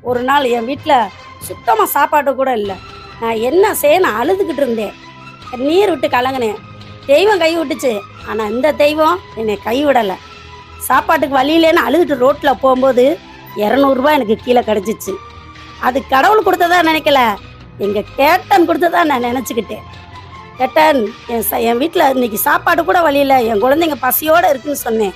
ஒரு நாள் என் வீட்டில் சுத்தமாக சாப்பாடு கூட இல்லை. நான் என்ன செய்யணும் அழுதுகிட்டு இருந்தேன், நீர் விட்டு கலங்கினேன். தெய்வம் கை விட்டுச்சு, ஆனால் இந்த தெய்வம் என்னை கைவிடலை. சாப்பாட்டுக்கு வழியிலேன்னு அழுதுட்டு ரோட்டில் போகும்போது 200 எனக்கு கீழே கிடச்சிச்சு. அது கடவுள் கொடுத்ததா நினைக்கல, எங்கள் கேட்டன் கொடுத்ததா நான் நினச்சிக்கிட்டேன். கேட்டன், என் வீட்டில் இன்னைக்கு சாப்பாடு கூட வழியில், என் குழந்தைங்க பசியோடு இருக்குன்னு சொன்னேன்.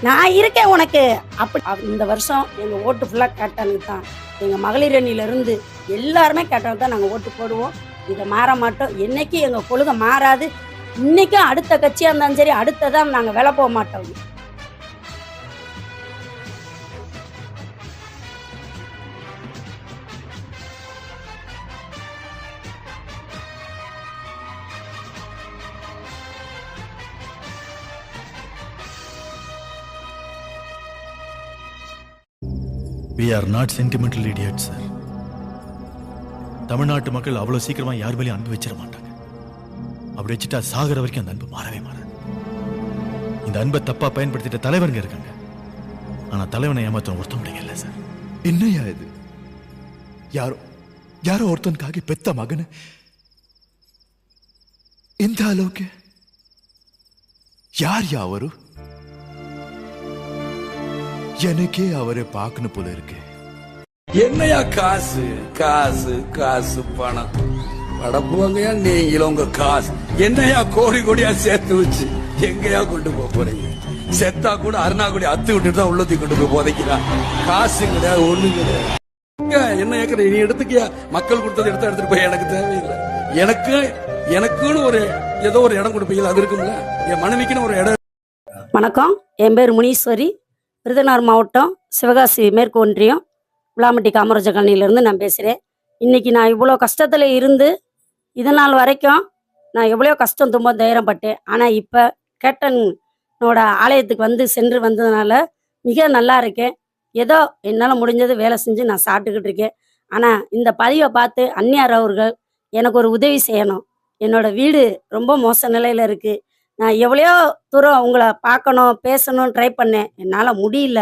நான் இருக்கேன் உனக்கு. அப்படி இந்த வருஷம் எங்கள் ஓட்டு ஃபுல்லாக கேட்டனுக்கு தான். எங்கள் மகளிர் அணியிலேருந்து எல்லாருமே கேட்டனுக்கு தான் நாங்கள் ஓட்டு போடுவோம். இதை மாற மாட்டோம். என்றைக்கும் எங்கள் கொள்கை மாறாது. இன்றைக்கும் அடுத்த கட்சியாக இருந்தாலும் சரி, அடுத்ததான் நாங்கள் வேலை போக மாட்டோம். We are not sentimental idiots, sir. தமிழ்நாட்டு மக்கள் அவ்வளவு சீக்கிரமா யார் மேலேயும் அன்பு வச்சிட மாட்டாங்க. அப்படி வச்சுட்டா சாகர வரைக்கும் அந்த அன்பு மாறவே மாறாது. இந்த அன்பை தப்பா பயன்படுத்திட்ட தலைவருங்க இருக்காங்க. ஆனா தலைவனை ஏமாத்த ஒருத்த முடியல இல்ல சார். என்னையா இது? யாரோ ஒருத்தனுக்காக பெத்த மகனை இந்த அளவுக்கு யார் அவரு? எனக்கே அவரை பார்க்கணும் போல இருக்கு. என்னையா காசு காசு காசு பணம் படப்புவாங்கயா நீங்களும் உங்க காசு என்னையா கோடி கோடியா சேர்த்து வச்சு எங்கயா கொண்டு போறீங்க? செத்தா கூட அருணாக்குடி அத்து விட்டுட்டு தான் உள்ளத்தி கொண்டு போய் போதைக்கிறான். காசு கிடையாது, ஒண்ணு கிடையாது. என்ன ஏக்கற நீ எடுத்துக்கியா? மக்கள் கொடுத்தது எடுத்துட்டு போய் எனக்கு தேவையில்லை. எனக்குன்னு ஒரு ஏதோ ஒரு இடம் கொடுப்பீங்க, அது இருக்கும்ல. என் மனைவிக்குன்னு ஒரு இடம். வணக்கம், என் பேர் முனீஸ்வரி. விருதுநகர் மாவட்டம் சிவகாசி மேற்கு ஒன்றியம் விளாமட்டி காமராஜ காலனியிலேருந்து நான் பேசுகிறேன். இன்றைக்கி நான் இவ்வளோ கஷ்டத்தில் இருந்து இதனால் வரைக்கும் நான் எவ்வளோ கஷ்டம் துன்பம் தைரியப்பட்டேன். ஆனால் இப்போ கேட்டனோட ஆலயத்துக்கு சென்று வந்ததுனால மிக நல்லா இருக்கேன். ஏதோ என்னால் முடிஞ்சது வேலை செஞ்சு நான் சாப்பிட்டுக்கிட்டு இருக்கேன். ஆனால் இந்த பதிவை பார்த்து அந்நியார் அவர்கள் எனக்கு ஒரு உதவி செய்யணும். என்னோடய வீடு ரொம்ப மோச நிலையில் இருக்குது. நான் எவ்வளையோ தூரம் உங்களை பார்க்கணும் பேசணும் ட்ரை பண்ணேன், என்னால் முடியல.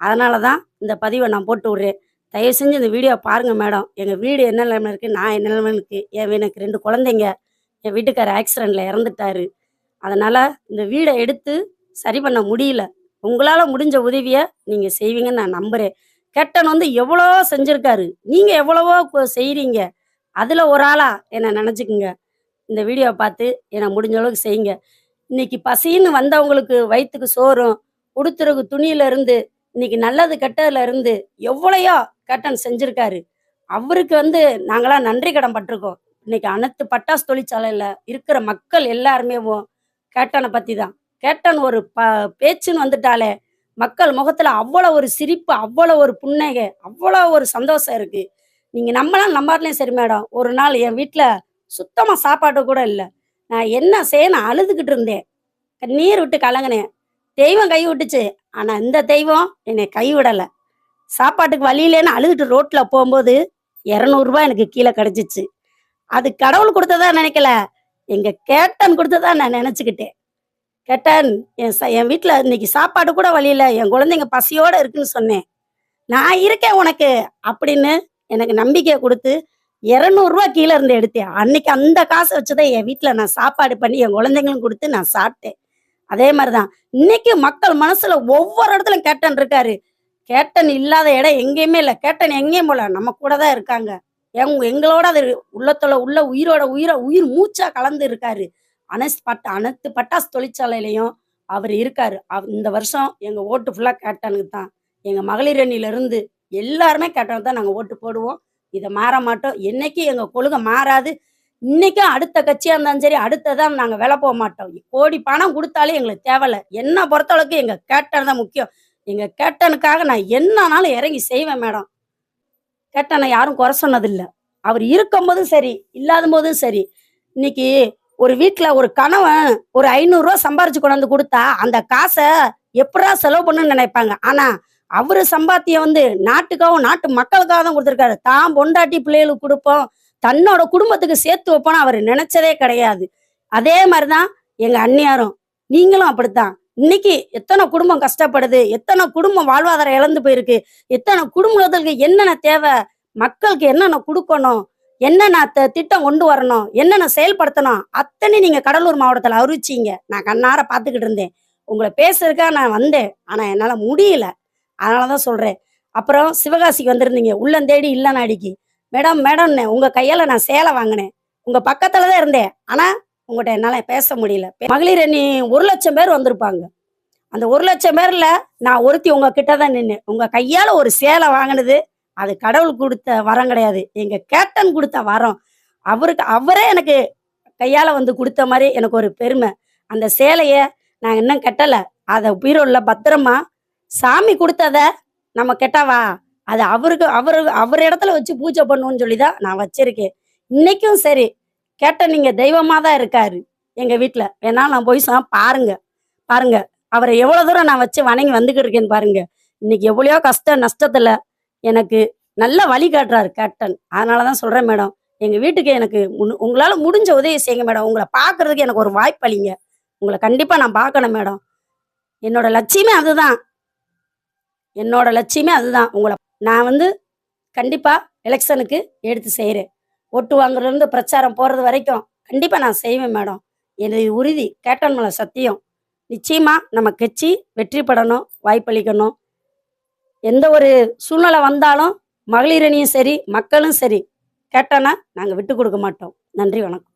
அதனால தான் இந்த பதிவை நான் போட்டு விட்றேன். தயவு செஞ்சு இந்த வீடியோ பாருங்கள் மேடம். எங்கள் வீடு என்ன நிலைமை இருக்குது, நான் என்ன நிலைமை இருக்குது. எனக்கு 2 குழந்தைங்க, என் வீட்டுக்கார ஆக்சிடெண்ட்டில் இறந்துட்டாரு. அதனால் இந்த வீடை எடுத்து சரி பண்ண முடியல. உங்களால் முடிஞ்ச உதவியை நீங்கள் செய்வீங்கன்னு நான் நம்புகிறேன். கேட்டன் எவ்வளோ செஞ்சுருக்காரு, நீங்கள் எவ்வளவோ செய்கிறீங்க. அதில் ஒரு ஆளாக என்னை நினச்சிக்குங்க. இந்த வீடியோவை பார்த்து என்னை முடிஞ்ச அளவுக்கு செய்யுங்க. இன்னைக்கு பசின்னு வந்தவங்களுக்கு வயிற்றுக்கு சோறும் உடுத்துறகு துணியிலேருந்து இன்னைக்கு நல்லது கெட்டதுல இருந்து எவ்வளையோ கேட்டன் செஞ்சுருக்காரு. அவருக்கு நாங்களாம் நன்றி கடன் பட்டிருக்கோம். இன்னைக்கு அனைத்து பட்டாசு தொழிற்சாலையில் இருக்கிற மக்கள் எல்லாருமே கேட்டனை பற்றி தான். கேட்டன் ஒரு பேச்சுன்னு வந்துட்டாலே மக்கள் முகத்தில் அவ்வளோ ஒரு சிரிப்பு, அவ்வளோ ஒரு புன்னகை, அவ்வளோ ஒரு சந்தோஷம் இருக்குது. நீங்கள் நம்பாட்டிலையும் சரி மேடம், ஒரு நாள் என் வீட்டில் சுத்தமாக சாப்பாடு கூட இல்லை. நான் என்ன செய்யணும் அழுதுகிட்டு இருந்தேன், நீர் விட்டு கலங்கினேன். தெய்வம் கை விட்டுச்சு, ஆனால் இந்த தெய்வம் என்னை கைவிடலை. சாப்பாட்டுக்கு வழியிலேன்னு அழுதுட்டு ரோட்டில் போகும்போது 200 எனக்கு கீழே கிடச்சிச்சு. அது கடவுள் கொடுத்ததா நினைக்கல, எங்கள் கேட்டன் கொடுத்ததா நான் நினச்சிக்கிட்டேன். கேட்டன், என் வீட்டில் இன்னைக்கு சாப்பாடு கூட வழியில், என் குழந்தைங்க பசியோடு இருக்குன்னு சொன்னேன். நான் இருக்கேன் உனக்கு அப்படின்னு எனக்கு நம்பிக்கை கொடுத்து 200 கீழே இருந்து எடுத்தேன். அன்னைக்கு அந்த காசை வச்சுதான் என் வீட்டில் நான் சாப்பாடு பண்ணி என் குழந்தைங்களும் கொடுத்து நான் சாப்பிட்டேன். அதே மாதிரிதான் இன்னைக்கு மக்கள் மனசுல ஒவ்வொரு இடத்துலையும் கேட்டன் இருக்காரு. கேட்டன் இல்லாத இடம் எங்கேயுமே இல்லை. கேட்டன் எங்கேயும் போல, நம்ம கூட தான் இருக்காங்க. எங்களோட அது உள்ளத்தோட உயிர் மூச்சா கலந்து இருக்காரு. அனைத்து பட்டாசு தொழிற்சாலையிலையும் அவர் இருக்காரு. இந்த வருஷம் எங்க ஓட்டு ஃபுல்லா கேட்டனுக்கு தான். எங்க மகளிர் அணியிலிருந்து எல்லாருமே கேட்டனுக்கு தான் நாங்கள் ஓட்டு போடுவோம். இதை மாற மாட்டோம். என்னைக்கும் எங்கள் கொள்கை மாறாது. இன்னைக்கும் அடுத்த கட்சியாக இருந்தாலும் சரி, அடுத்ததான் நாங்கள் வேலை போக மாட்டோம். கோடி பணம் கொடுத்தாலே எங்களுக்கு தேவையில்லை. என்ன பொறுத்தளவுக்கு எங்கள் கேட்டன் தான் முக்கியம். எங்கள் கேட்டனுக்காக நான் என்னன்னாலும் இறங்கி செய்வேன் மேடம். கேட்டனை யாரும் குறை சொன்னதில்லை. அவர் இருக்கும்போதும் சரி, இல்லாத போதும் சரி. இன்னைக்கு ஒரு வீட்டில் ஒரு கணவன் ஒரு 500 சம்பாரிச்சு கொண்டாந்து கொடுத்தா அந்த காசை எப்படா செலவு பண்ணுன்னு நினைப்பாங்க. ஆனால் அவரு சம்பாத்தியம் நாட்டுக்காகவும் நாட்டு மக்களுக்காக தான் கொடுத்துருக்காரு. தான் பொண்டாட்டி பிள்ளைகளுக்கு கொடுப்போம், தன்னோட குடும்பத்துக்கு சேர்த்து வைப்போன்னு அவர் நினைச்சதே கிடையாது. அதே மாதிரிதான் எங்க அண்ணியாரும். நீங்களும் அப்படித்தான். இன்னைக்கு எத்தனை குடும்பம் கஷ்டப்படுது, எத்தனை குடும்பம் வாழ்வாதாரம் இழந்து போயிருக்கு, எத்தனை குடும்பங்களுக்கு என்னென்ன தேவை, மக்களுக்கு என்னென்ன கொடுக்கணும், என்னென்ன திட்டம் கொண்டு வரணும், என்னென்ன செயல்படுத்தணும், அத்தனை நீங்க கடலூர் மாவட்டத்துல அறிவிச்சீங்க. நான் கண்ணார பார்த்துக்கிட்டு இருந்தேன். உங்களை பேசுறதுக்காக நான் வந்தேன். ஆனா என்னால முடியல. அதனாலதான் சொல்றேன். அப்புறம் சிவகாசிக்கு வந்திருந்தீங்க. உள்ளந்தேடி இல்லநாடிக்கு. மேடம் மேடம்னு உங்க கையால நான் சேலை வாங்கினேன். உங்க பக்கத்துல தான் இருந்தேன். ஆனா உங்கள்கிட்ட என்னால பேச முடியல. மகளிர் அணி 1,00,000 பேர் வந்திருப்பாங்க. அந்த 1,00,000 பேர்ல நான் ஒருத்தி உங்க கிட்ட தான் நின்று உங்க கையால ஒரு சேலை வாங்கினது அது கடவுள் கொடுத்த வரம் கிடையாது. எங்க கேப்டன் கொடுத்த வரம். அவரே எனக்கு கையால வந்து கொடுத்த மாதிரி எனக்கு ஒரு பெருமை. அந்த சேலைய நான் இன்னும் கட்டல. அதை பீரோல பத்திரமா சாமி கொடுத்தத நம்ம கெட்டவா அது அவர் இடத்துல வச்சு பூஜை பண்ணுவோம்னு சொல்லி தான் நான் வச்சிருக்கேன். இன்னைக்கும் சரி கேப்டன் நீங்க தெய்வமா தான் இருக்காரு எங்க வீட்டுல. வேணாலும் நான் போய் பாருங்க பாருங்க அவரை எவ்வளவு தூரம் நான் வச்சு வணங்கி வந்துகிட்டு இருக்கேன்னு பாருங்க. இன்னைக்கு எவ்வளோ கஷ்ட நஷ்டத்துல எனக்கு நல்ல வழி காட்டுறாரு கேப்டன். அதனாலதான் சொல்றேன் மேடம், எங்க வீட்டுக்கு எனக்கு உங்களால முடிஞ்ச உதவி செய்யுங்க மேடம். உங்களை பாக்குறதுக்கு எனக்கு ஒரு வாய்ப்பு அளிங்க. உங்களை கண்டிப்பா நான் பார்க்கணும் மேடம். என்னோட லட்சியமே அதுதான். உங்களை நான் வந்து கண்டிப்பா எலெக்ஷனுக்கு எடுத்து செய்கிறேன். ஓட்டு வாங்குறதுலேருந்து பிரச்சாரம் போறது வரைக்கும் கண்டிப்பா நான் செய்வேன் மேடம். எனது உறுதி. கேப்டன் மேல சத்தியம். நிச்சயமா நம்ம கட்சி வெற்றி பெறணும், வாய்ப்பளிக்கணும். எந்த ஒரு சூழ்நிலை வந்தாலும் மகளிர் அணியும் சரி மக்களும் சரி கேப்டனை நாங்கள் விட்டு கொடுக்க மாட்டோம். நன்றி, வணக்கம்.